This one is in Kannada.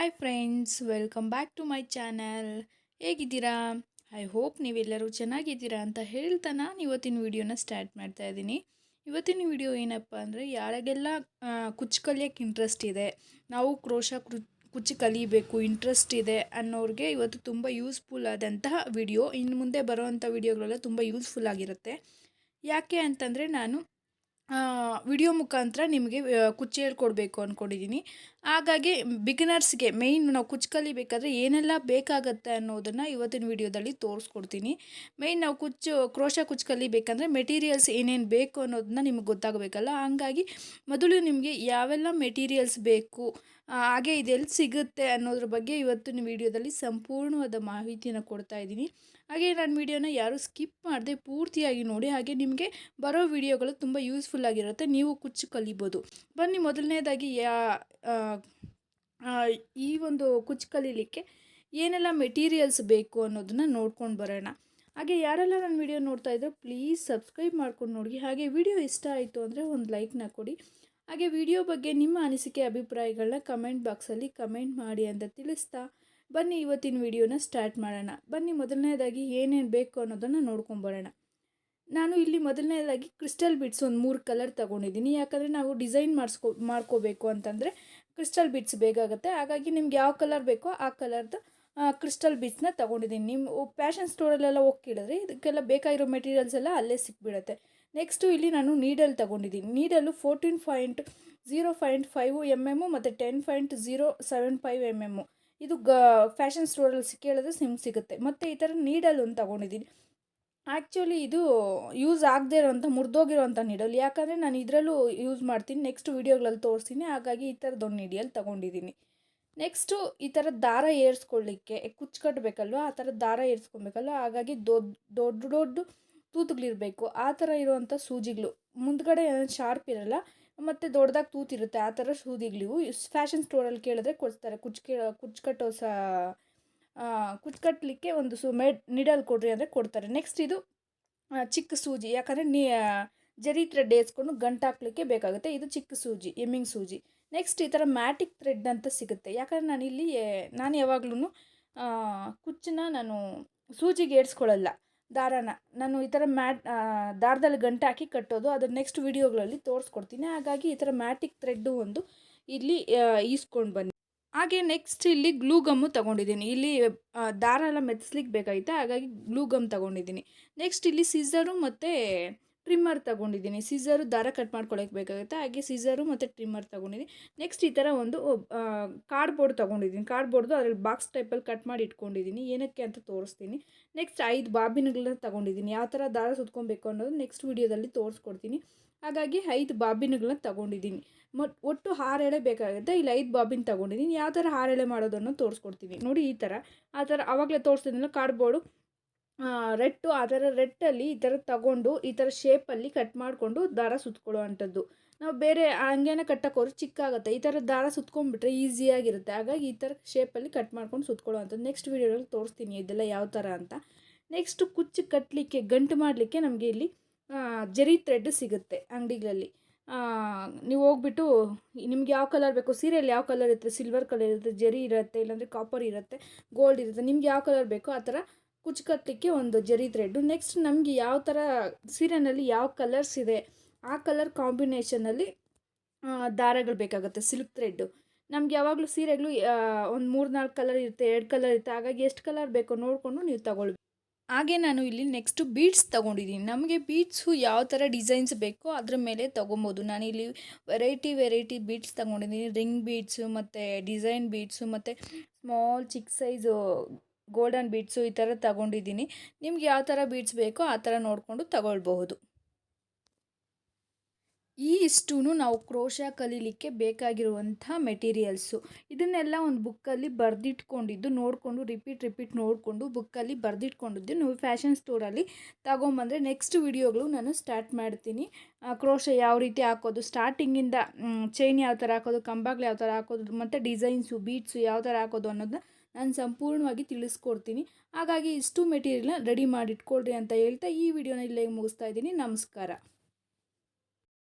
Hi friends, welcome back to my channel. ಹೇಗಿದ್ದೀರಾ? ಐ ಹೋಪ್ ನೀವೆಲ್ಲರೂ ಚೆನ್ನಾಗಿದ್ದೀರಾ ಅಂತ ಹೇಳ್ತಾ ನಾನು ಇವತ್ತಿನ ವಿಡಿಯೋನ ಸ್ಟಾರ್ಟ್ ಮಾಡ್ತಾ ಇದ್ದೀನಿ. ಇವತ್ತಿನ ವಿಡಿಯೋ ಏನಪ್ಪ ಅಂದರೆ, ಯಾರಿಗೆಲ್ಲ ಕುಚ್ಚು ಕಲಿಯೋಕ್ಕೆ ಇಂಟ್ರೆಸ್ಟ್ ಇದೆ, ನಾವು ಕುಚ್ಚು ಕಲಿಬೇಕು ಇಂಟ್ರೆಸ್ಟ್ ಇದೆ ಅನ್ನೋರಿಗೆ ಇವತ್ತು ತುಂಬ ಯೂಸ್ಫುಲ್ ಆದಂತಹ ವಿಡಿಯೋ. ಇನ್ನು ಮುಂದೆ ಬರೋವಂಥ ವಿಡಿಯೋಗಳೆಲ್ಲ ತುಂಬ ಯೂಸ್ಫುಲ್ ಆಗಿರುತ್ತೆ. ಯಾಕೆ ಅಂತಂದರೆ, ನಾನು ವಿಡಿಯೋ ಮುಖಾಂತರ ನಿಮಗೆ ಕುಚ್ಚು ಹೇಳ್ಕೊಡ್ಬೇಕು ಅಂದ್ಕೊಂಡಿದ್ದೀನಿ. ಹಾಗಾಗಿ ಬಿಗಿನರ್ಸ್ಗೆ ಮೇಯ್ನ್ ನಾವು ಕುಚ್ಚು ಕಲಿಬೇಕಾದ್ರೆ ಏನೆಲ್ಲ ಬೇಕಾಗತ್ತೆ ಅನ್ನೋದನ್ನು ಇವತ್ತಿನ ವಿಡಿಯೋದಲ್ಲಿ ತೋರಿಸ್ಕೊಡ್ತೀನಿ. ಮೇಯ್ನ್ ನಾವು ಕುಚ್ಚು ಕಲಿಬೇಕಂದ್ರೆ ಮೆಟೀರಿಯಲ್ಸ್ ಏನೇನು ಬೇಕು ಅನ್ನೋದನ್ನ ನಿಮಗೆ ಗೊತ್ತಾಗಬೇಕಲ್ಲ. ಹಂಗಾಗಿ ಮೊದಲು ನಿಮಗೆ ಯಾವೆಲ್ಲ ಮೆಟೀರಿಯಲ್ಸ್ ಬೇಕು, ಹಾಗೆ ಇದೆಲ್ಲಿ ಸಿಗುತ್ತೆ ಅನ್ನೋದ್ರ ಬಗ್ಗೆ ಇವತ್ತಿನ ವಿಡಿಯೋದಲ್ಲಿ ಸಂಪೂರ್ಣವಾದ ಮಾಹಿತಿಯನ್ನು ಕೊಡ್ತಾ ಇದ್ದೀನಿ. ಹಾಗೆ ನನ್ನ ವಿಡಿಯೋನ ಯಾರೂ ಸ್ಕಿಪ್ ಮಾಡದೆ ಪೂರ್ತಿಯಾಗಿ ನೋಡಿ. ಹಾಗೆ ನಿಮಗೆ ಬರೋ ವಿಡಿಯೋಗಳು ತುಂಬ ಯೂಸ್ಫುಲ್ ಆಗಿರುತ್ತೆ, ನೀವು ಕುಚ್ಚು ಕಲಿಬೋದು. ಬನ್ನಿ, ಮೊದಲನೇದಾಗಿ ಈ ಒಂದು ಕುಚ್ಚು ಕಲೀಲಿಕ್ಕೆ ಏನೆಲ್ಲ ಮೆಟೀರಿಯಲ್ಸ್ ಬೇಕು ಅನ್ನೋದನ್ನು ನೋಡ್ಕೊಂಡು ಬರೋಣ. ಹಾಗೆ ಯಾರೆಲ್ಲ ನನ್ನ ವಿಡಿಯೋ ನೋಡ್ತಾ ಇದ್ದರೆ ಪ್ಲೀಸ್ ಸಬ್ಸ್ಕ್ರೈಬ್ ಮಾಡ್ಕೊಂಡು ನೋಡಿ. ಹಾಗೆ ವಿಡಿಯೋ ಇಷ್ಟ ಆಯಿತು ಅಂದರೆ ಒಂದು ಲೈಕ್ನ ಕೊಡಿ. ಹಾಗೆ ವಿಡಿಯೋ ಬಗ್ಗೆ ನಿಮ್ಮ ಅನಿಸಿಕೆ ಅಭಿಪ್ರಾಯಗಳನ್ನ ಕಮೆಂಟ್ ಬಾಕ್ಸಲ್ಲಿ ಕಮೆಂಟ್ ಮಾಡಿ ಅಂತ ತಿಳಿಸ್ತಾ ಬನ್ನಿ ಇವತ್ತಿನ ವಿಡಿಯೋನ ಸ್ಟಾರ್ಟ್ ಮಾಡೋಣ. ಬನ್ನಿ, ಮೊದಲನೇದಾಗಿ ಏನೇನು ಬೇಕು ಅನ್ನೋದನ್ನು ನೋಡ್ಕೊಂಬರೋಣ. ನಾನು ಇಲ್ಲಿ ಮೊದಲನೇದಾಗಿ ಕ್ರಿಸ್ಟಲ್ ಬಿಟ್ಸ್ ಒಂದು 3 ಕಲರ್ ತೊಗೊಂಡಿದ್ದೀನಿ. ಯಾಕಂದರೆ ನಾವು ಡಿಸೈನ್ ಮಾಡ್ಕೋಬೇಕು ಅಂತಂದರೆ ಕ್ರಿಸ್ಟಲ್ ಬಿಟ್ಸ್ ಬೇಕಾಗುತ್ತೆ. ಹಾಗಾಗಿ ನಿಮ್ಗೆ ಯಾವ ಕಲರ್ ಬೇಕೋ ಆ ಕಲರ್ದು ಕ್ರಿಸ್ಟಲ್ ಬಿಟ್ಸ್ನ ತೊಗೊಂಡಿದ್ದೀನಿ. ನೀವು ಫ್ಯಾಷನ್ ಸ್ಟೋರಲ್ಲೆಲ್ಲ ಹೋಗಿ ಕೇಳಿದ್ರೆ ಇದಕ್ಕೆಲ್ಲ ಬೇಕಾಗಿರೋ ಮೆಟೀರಿಯಲ್ಸ್ ಎಲ್ಲ ಅಲ್ಲೇ ಸಿಕ್ಬಿಡುತ್ತೆ. ನೆಕ್ಸ್ಟು ಇಲ್ಲಿ ನಾನು ನೀಡಲ್ ತೊಗೊಂಡಿದ್ದೀನಿ. ನೀಡಲು 14.0.5 mm ಮತ್ತು 10.075 mm. ಇದು ಫ್ಯಾಷನ್ ಸ್ಟೋರಲ್ಲಿ ಕೇಳಿದ್ರೆ ಸಿಗುತ್ತೆ. ಮತ್ತು ಈ ಥರ ನೀಡಲ್ ಒಂದು ತೊಗೊಂಡಿದ್ದೀನಿ. ಆ್ಯಕ್ಚುಲಿ ಇದು ಯೂಸ್ ಆಗದೇ ಇರೋವಂಥ ಮುರಿದೋಗಿರೋವಂಥ ನೀಡಲ್, ಯಾಕಂದರೆ ನಾನು ಇದರಲ್ಲೂ ಯೂಸ್ ಮಾಡ್ತೀನಿ, ನೆಕ್ಸ್ಟ್ ವೀಡಿಯೋಗಳಲ್ಲಿ ತೋರಿಸ್ತೀನಿ. ಹಾಗಾಗಿ ಈ ಥರದೊಂದು ನೀಡಲ್ ತೊಗೊಂಡಿದ್ದೀನಿ. ನೆಕ್ಸ್ಟು ಈ ಥರ ದಾರ ಏರಿಸ್ಕೊಳ್ಳಿಕ್ಕೆ ಕುಚ್ಚು ಕಟ್ಟಬೇಕಲ್ವ, ಆ ಥರ ದಾರ ಏರಿಸ್ಕೊಬೇಕಲ್ವ, ಹಾಗಾಗಿ ದೊಡ್ಡ ತೂತುಗಳಿರಬೇಕು. ಆ ಥರ ಇರುವಂಥ ಸೂಜಿಗಳು, ಮುಂದ್ಗಡೆ ಶಾರ್ಪ್ ಇರೋಲ್ಲ ಮತ್ತು ದೊಡ್ಡದಾಗಿ ತೂತಿರುತ್ತೆ, ಆ ಥರ ಸೂಜಿಗಳಿವು ಫ್ಯಾಷನ್ ಸ್ಟೋರಲ್ಲಿ ಕೇಳಿದ್ರೆ ಕೊಡ್ತಾರೆ. ಕುಚ್ಚು ಕಟ್ಟಲಿಕ್ಕೆ ಒಂದು ನೀಡಲ್ ಕೊಡ್ರಿ ಅಂದರೆ ಕೊಡ್ತಾರೆ. ನೆಕ್ಸ್ಟ್ ಇದು ಚಿಕ್ಕ ಸೂಜಿ, ಯಾಕಂದರೆ ಜರಿ ಥ್ರೆಡ್ ಏರಿಸ್ಕೊಂಡು ಗಂಟು ಹಾಕ್ಲಿಕ್ಕೆ ಬೇಕಾಗುತ್ತೆ. ಇದು ಚಿಕ್ಕ ಸೂಜಿ, ಎಮ್ಮಿಂಗ್ ಸೂಜಿ. ನೆಕ್ಸ್ಟ್ ಈ ಥರ ಮ್ಯಾಟಿಕ್ ಥ್ರೆಡ್ ಅಂತ ಸಿಗುತ್ತೆ. ಯಾಕಂದರೆ ನಾನು ಯಾವಾಗ್ಲೂ ಕುಚ್ಚನ್ನ ನಾನು ಸೂಜಿಗೆ ಏರಿಸ್ಕೊಳ್ಳಲ್ಲ, ದಾರಾನ ನಾನು ಈ ಥರ ದಾರದಲ್ಲಿ ಗಂಟು ಹಾಕಿ ಕಟ್ಟೋದು. ಅದನ್ನು ನೆಕ್ಸ್ಟ್ ವೀಡಿಯೋಗಳಲ್ಲಿ ತೋರಿಸ್ಕೊಡ್ತೀನಿ. ಹಾಗಾಗಿ ಈ ಥರ ಮ್ಯಾಟಿಕ್ ಥ್ರೆಡ್ಡು ಒಂದು ಇಲ್ಲಿ ಈಸ್ಕೊಂಡು ಬನ್ನಿ. ಹಾಗೆ ನೆಕ್ಸ್ಟ್ ಇಲ್ಲಿ ಗ್ಲೂ ಗಮ್ಮು ತೊಗೊಂಡಿದ್ದೀನಿ. ಇಲ್ಲಿ ದಾರ ಎಲ್ಲ ಮೆತ್ತಿಸ್ಲಿಕ್ಕೆ ಬೇಕಾಗಿತ್ತು, ಹಾಗಾಗಿ ಗ್ಲೂ ಗಮ್ ತೊಗೊಂಡಿದ್ದೀನಿ. ನೆಕ್ಸ್ಟ್ ಇಲ್ಲಿ ಸಿಝರು ಮತ್ತು ಟ್ರಿಮ್ಮರ್ ತೊಗೊಂಡಿದ್ದೀನಿ. ಸಿಝರು ದಾರ ಕಟ್ ಮಾಡ್ಕೊಳ್ಳೋಕೆ ಬೇಕಾಗುತ್ತೆ, ಹಾಗೆ ಸಿಝರು ಮತ್ತು ಟ್ರಿಮ್ಮರ್ ತೊಗೊಂಡಿದ್ದೀನಿ. ನೆಕ್ಸ್ಟ್ ಈ ಥರ ಒಂದು ಕಾರ್ಡ್ಬೋರ್ಡ್ ತೊಗೊಂಡಿದ್ದೀನಿ. ಕಾರ್ಡ್ಬೋರ್ಡ್ದು ಅದರಲ್ಲಿ ಬಾಕ್ಸ್ ಟೈಪಲ್ಲಿ ಕಟ್ ಮಾಡಿ ಇಟ್ಕೊಂಡಿದ್ದೀನಿ, ಏನಕ್ಕೆ ಅಂತ ತೋರಿಸ್ತೀನಿ. ನೆಕ್ಸ್ಟ್ 5 ಬಾಬಿನ್ಗಳನ್ನ ತೊಗೊಂಡಿದ್ದೀನಿ. ಯಾವ ಥರ ದಾರ ಸುತ್ಕೊಬೇಕು ಅನ್ನೋದು ನೆಕ್ಸ್ಟ್ ವೀಡಿಯೋದಲ್ಲಿ ತೋರಿಸ್ಕೊಡ್ತೀನಿ. ಹಾಗಾಗಿ 5 ಬಾಬಿನ್ಗಳನ್ನ ತೊಗೊಂಡಿದ್ದೀನಿ. ಒಟ್ಟು 6 ಎಳೆ ಬೇಕಾಗುತ್ತೆ. ಇಲ್ಲಿ 5 ಬಾಬಿನ್ ತೊಗೊಂಡಿದ್ದೀನಿ. ಯಾವ ಥರ 6 ಎಳೆ ಮಾಡೋದನ್ನು ತೋರಿಸ್ಕೊಡ್ತೀನಿ ನೋಡಿ. ಆ ಥರ ಆವಾಗಲೇ ತೋರಿಸ್ತಿದ್ನಲ್ಲ ಕಾರ್ಡ್ಬೋರ್ಡು ರೆಟ್ಟು, ಆ ಥರ ರೆಟ್ಟಲ್ಲಿ ಈ ಥರ ತಗೊಂಡು ಈ ಥರ ಶೇಪಲ್ಲಿ ಕಟ್ ಮಾಡಿಕೊಂಡು ದಾರ ಸುತ್ಕೊಳ್ಳೋ ಅಂಥದ್ದು. ನಾವು ಬೇರೆ ಹಂಗೇನೆ ಕಟ್ಟೋಕೋದ್ರೆ ಚಿಕ್ಕಾಗುತ್ತೆ, ಈ ಥರ ದಾರ ಸುತ್ಕೊಂಡ್ಬಿಟ್ರೆ ಈಸಿಯಾಗಿರುತ್ತೆ. ಹಾಗಾಗಿ ಈ ಥರ ಶೇಪಲ್ಲಿ ಕಟ್ ಮಾಡ್ಕೊಂಡು ಸುತ್ಕೊಳ್ಳೋ ಅಂಥದ್ದು ನೆಕ್ಸ್ಟ್ ವೀಡಿಯೋದಲ್ಲಿ ತೋರಿಸ್ತೀನಿ ಇದೆಲ್ಲ ಯಾವ ಥರ ಅಂತ. ನೆಕ್ಸ್ಟು ಕುಚ್ಚು ಕಟ್ಟಲಿಕ್ಕೆ ಗಂಟು ಮಾಡಲಿಕ್ಕೆ ನಮಗೆ ಇಲ್ಲಿ ಜರಿ ಥ್ರೆಡ್ ಸಿಗುತ್ತೆ ಅಂಗಡಿಗಳಲ್ಲಿ. ನೀವು ಹೋಗ್ಬಿಟ್ಟು ನಿಮ್ಗೆ ಯಾವ ಕಲರ್ ಬೇಕು, ಸೀರೆಯಲ್ಲಿ ಯಾವ ಕಲರ್ ಇರುತ್ತೆ, ಸಿಲ್ವರ್ ಕಲರ್ ಇರುತ್ತೆ, ಜರಿ ಇರುತ್ತೆ, ಇಲ್ಲಾಂದರೆ ಕಾಪರ್ ಇರುತ್ತೆ, ಗೋಲ್ಡ್ ಇರುತ್ತೆ, ನಿಮ್ಗೆ ಯಾವ ಕಲರ್ ಬೇಕೋ ಆ ಥರ ಕುಚ್ಚು ಕಟ್ಟಲಿಕ್ಕೆ ಒಂದು ಜರಿ ಥ್ರೆಡ್ಡು. ನೆಕ್ಸ್ಟ್ ನಮಗೆ ಯಾವ ಥರ ಸೀರೆಯಲ್ಲಿ ಯಾವ ಕಲರ್ಸ್ ಇದೆ ಆ ಕಲರ್ ಕಾಂಬಿನೇಷನಲ್ಲಿ ದಾರಗಳು ಬೇಕಾಗುತ್ತೆ. ಸಿಲ್ಕ್ ಥ್ರೆಡ್ಡು ನಮ್ಗೆ ಯಾವಾಗಲೂ ಸೀರೆಗಳು ಒಂದು 3-4 ಕಲರ್ ಇರುತ್ತೆ, 2 ಕಲರ್ ಇರುತ್ತೆ, ಹಾಗಾಗಿ ಎಷ್ಟು ಕಲರ್ ಬೇಕೋ ನೋಡಿಕೊಂಡು ನೀವು ತಗೊಳ್ಬೇಕು. ಹಾಗೆ ನಾನು ಇಲ್ಲಿ ನೆಕ್ಸ್ಟು ಬೀಡ್ಸ್ ತೊಗೊಂಡಿದ್ದೀನಿ. ನಮಗೆ ಬೀಡ್ಸು ಯಾವ ಥರ ಡಿಸೈನ್ಸ್ ಬೇಕೋ ಅದ್ರ ಮೇಲೆ ತೊಗೊಬೋದು. ನಾನಿಲ್ಲಿ ವೆರೈಟಿ ಬೀಡ್ಸ್ ತೊಗೊಂಡಿದ್ದೀನಿ. ರಿಂಗ್ ಬೀಡ್ಸು ಮತ್ತು ಡಿಸೈನ್ ಬೀಡ್ಸು ಮತ್ತು ಚಿಕ್ಕ ಸೈಜು ಗೋಲ್ಡನ್ ಬೀಡ್ಸು ಈ ಥರ ತೊಗೊಂಡಿದ್ದೀನಿ. ನಿಮ್ಗೆ ಯಾವ ಥರ ಬೀಡ್ಸ್ ಬೇಕೋ ಆ ಥರ ನೋಡಿಕೊಂಡು ತಗೊಳ್ಬಹುದು. ಇಷ್ಟೂ ನಾವು ಕ್ರೋಶಾ ಕಲೀಲಿಕ್ಕೆ ಬೇಕಾಗಿರುವಂಥ ಮೆಟೀರಿಯಲ್ಸು. ಇದನ್ನೆಲ್ಲ ಒಂದು ಬುಕ್ಕಲ್ಲಿ ಬರೆದಿಟ್ಕೊಂಡಿದ್ದು ನೋಡಿಕೊಂಡು ರಿಪೀಟ್ ನೋಡಿಕೊಂಡು ಬುಕ್ಕಲ್ಲಿ ಬರೆದಿಟ್ಕೊಂಡಿದ್ದು ನೀವು ಫ್ಯಾಷನ್ ಸ್ಟೋರಲ್ಲಿ ತಗೊಂಬಂದರೆ ನೆಕ್ಸ್ಟ್ ವಿಡಿಯೋಗಳು ನಾನು ಸ್ಟಾರ್ಟ್ ಮಾಡ್ತೀನಿ. ಕ್ರೋಶಾ ಯಾವ ರೀತಿ ಹಾಕೋದು, ಸ್ಟಾರ್ಟಿಂಗಿಂದ ಚೈನ್ ಯಾವ ಥರ ಹಾಕೋದು, ಕಂಬಾಗ್ಲು ಯಾವ ಥರ ಹಾಕೋದು ಮತ್ತು ಡಿಸೈನ್ಸು ಬೀಡ್ಸು ಯಾವ ಥರ ಹಾಕೋದು ಅನ್ನೋದನ್ನ ನಾನು ಸಂಪೂರ್ಣವಾಗಿ ತಿಳಿಸ್ಕೊಡ್ತೀನಿ. ಹಾಗಾಗಿ ಇಷ್ಟು ಮೆಟೀರಿಯಲ್ನ ರೆಡಿ ಮಾಡಿ ಇಟ್ಕೊಳ್ರಿ ಅಂತ ಹೇಳ್ತಾ ಈ ವಿಡಿಯೋನ ಇಲ್ಲೇ ಮುಗಿಸ್ತಾ ಇದ್ದೀನಿ. ನಮಸ್ಕಾರ.